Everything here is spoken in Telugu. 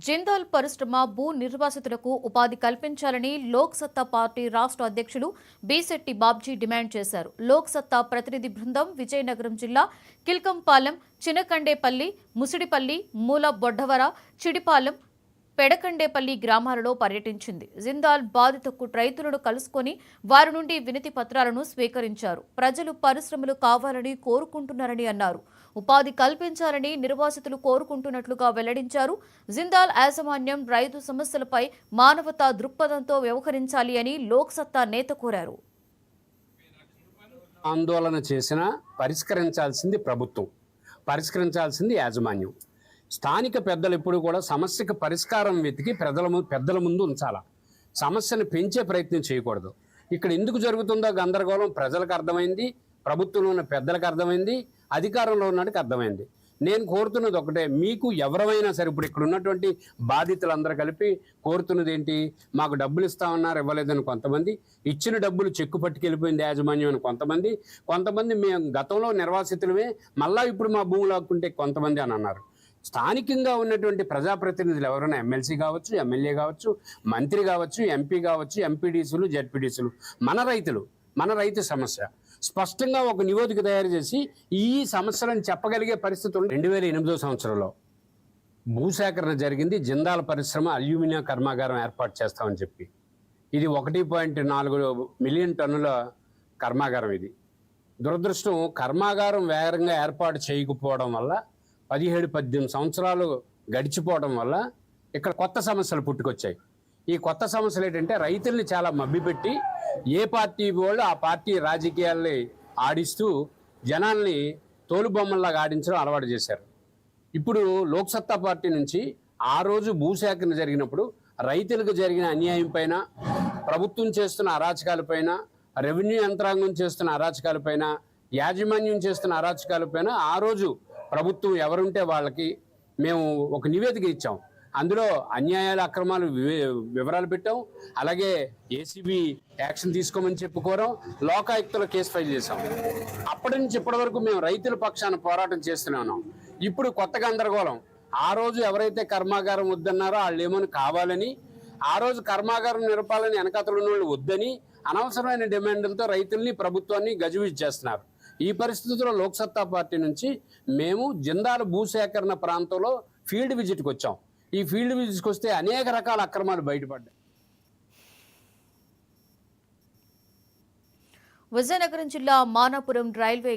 జిందాల్ పరిశ్రమ భూ నిర్వాసితులకు ఉపాధి కల్పించాలని లోక్ సత్తా పార్టీ రాష్ట్ర అధ్యక్షులు బీశెట్టి బాబ్జీ డిమాండ్ చేశారు. లోక్ సత్తా ప్రతినిధి బృందం విజయనగరం జిల్లా కిల్కంపాలెం, చినకండేపల్లి, ముసిడిపల్లి, మూల బొడ్డవర, చిడిపాలెం, పెడకండేపల్లి గ్రామాలలో పర్యటించింది. జిందాల్ బాధిత రైతులను కలుసుకొని వారి నుండి వినతి పత్రాలను స్వీకరించారు. ప్రజలు పరిశ్రమలు కావాలని కోరుకుంటున్నారని అన్నారు. ఉపాధి కల్పించాలని నిర్వాసితులు కోరుకుంటున్నట్లుగా వెల్లడించారు. జిందాల్ యాజమాన్యం రైతు సమస్యలపై మానవతా దృక్పథంతో వ్యవహరించాలి అని లోక్ సత్తా నేత కోరారు. ఆందోళన చేసినా పరిష్కరించాల్సింది ప్రభుత్వం, పరిష్కరించాల్సింది యాజమాన్యం. స్థానిక పెద్దలు ఎప్పుడు కూడా సమస్యకు పరిష్కారం వెతికి పెద్దల ముందు ఉంచాలా, సమస్యను పెంచే ప్రయత్నం చేయకూడదు. ఇక్కడ ఎందుకు జరుగుతుందో గందరగోళం ప్రజలకు అర్థమైంది, ప్రభుత్వంలో ఉన్న పెద్దలకు అర్థమైంది, అధికారంలో ఉన్నట్టుకు అర్థమైంది. నేను కోరుతున్నది ఒకటే, మీకు ఎవరైనా సరే ఇప్పుడు ఇక్కడ ఉన్నటువంటి బాధితులందరూ కలిపి కోరుతున్నది ఏంటి? మాకు డబ్బులు ఇస్తామన్నారు, ఇవ్వలేదని కొంతమంది, ఇచ్చిన డబ్బులు చెక్కు పట్టుకెళ్ళిపోయింది యాజమాన్యం అని కొంతమంది మేము గతంలో నిర్వాసితులమే మళ్ళా ఇప్పుడు మా భూములు లాక్కుంటే కొంతమంది అని అన్నారు. స్థానికంగా ఉన్నటువంటి ప్రజాప్రతినిధులు ఎవరైనా ఎమ్మెల్సీ కావచ్చు, ఎమ్మెల్యే కావచ్చు, మంత్రి కావచ్చు, ఎంపీ కావచ్చు, ఎంపీడీసీలు, జెడ్పీడీసీలు, మన రైతు సమస్య స్పష్టంగా ఒక నివేదిక తయారు చేసి ఈ సమస్యలను చెప్పగలిగే పరిస్థితులు 2008 సంవత్సరంలో భూసేకరణ జరిగింది. జిందాల్ పరిశ్రమ అల్యూమినియం కర్మాగారం ఏర్పాటు చేస్తామని చెప్పి ఇది 1.4 మిలియన్ టన్నుల కర్మాగారం. ఇది దురదృష్టం, కర్మాగారం వేగంగా ఏర్పాటు చేయకపోవడం వల్ల 17-18 సంవత్సరాలు గడిచిపోవడం వల్ల ఇక్కడ కొత్త సమస్యలు పుట్టుకొచ్చాయి. ఈ కొత్త సమస్యలు ఏంటంటే రైతుల్ని చాలా మభ్యపెట్టి ఏ పార్టీ వాళ్ళు ఆ పార్టీ రాజకీయాల్ని ఆడిస్తూ జనాల్ని తోలుబొమ్మల్లాగా ఆడించడం అలవాటు చేశారు. ఇప్పుడు లోక్సత్తా పార్టీ నుంచి ఆ రోజు భూసేకరణ జరిగినప్పుడు రైతులకు జరిగిన అన్యాయం పైన, ప్రభుత్వం చేస్తున్న అరాచకాలపైన, రెవెన్యూ యంత్రాంగం చేస్తున్న అరాచకాలపైన, యాజమాన్యం చేస్తున్న అరాచకాలపైన ఆ రోజు ప్రభుత్వం ఎవరుంటే వాళ్ళకి మేము ఒక నివేదిక ఇచ్చాం. అందులో అన్యాయాల, అక్రమాలు వివరాలు పెట్టాం. అలాగే ఏసీబీ యాక్షన్ తీసుకోమని చెప్పుకోవడం, లోకాయుక్తలో కేసు ఫైల్ చేశాం. అప్పటి నుంచి ఇప్పటి వరకు మేము రైతుల పక్షాన పోరాటం చేస్తూనే ఉన్నాం. ఇప్పుడు కొత్త గందరగోళం. ఆ రోజు ఎవరైతే కర్మాగారం వద్దన్నారో వాళ్ళు ఏమని కావాలని, ఆ రోజు కర్మాగారం నిరపాలని వెనకాతలు ఉన్న వాళ్ళు వద్దని అనవసరమైన డిమాండ్లతో రైతుల్ని, ప్రభుత్వాన్ని గజిబిజి చేస్తున్నారు. ఈ పరిస్థితుల్లో లోక్సత్తా పార్టీ నుంచి మేము జిందాల్ భూసేకరణ ప్రాంతంలో ఫీల్డ్ విజిట్కి వచ్చాం. ఈ ఫీల్డ్ విజిట్కి వస్తే అనేక రకాల అక్రమాలు బయటపడ్డాయి. విజయనగరం జిల్లా మానాపురం రైల్వే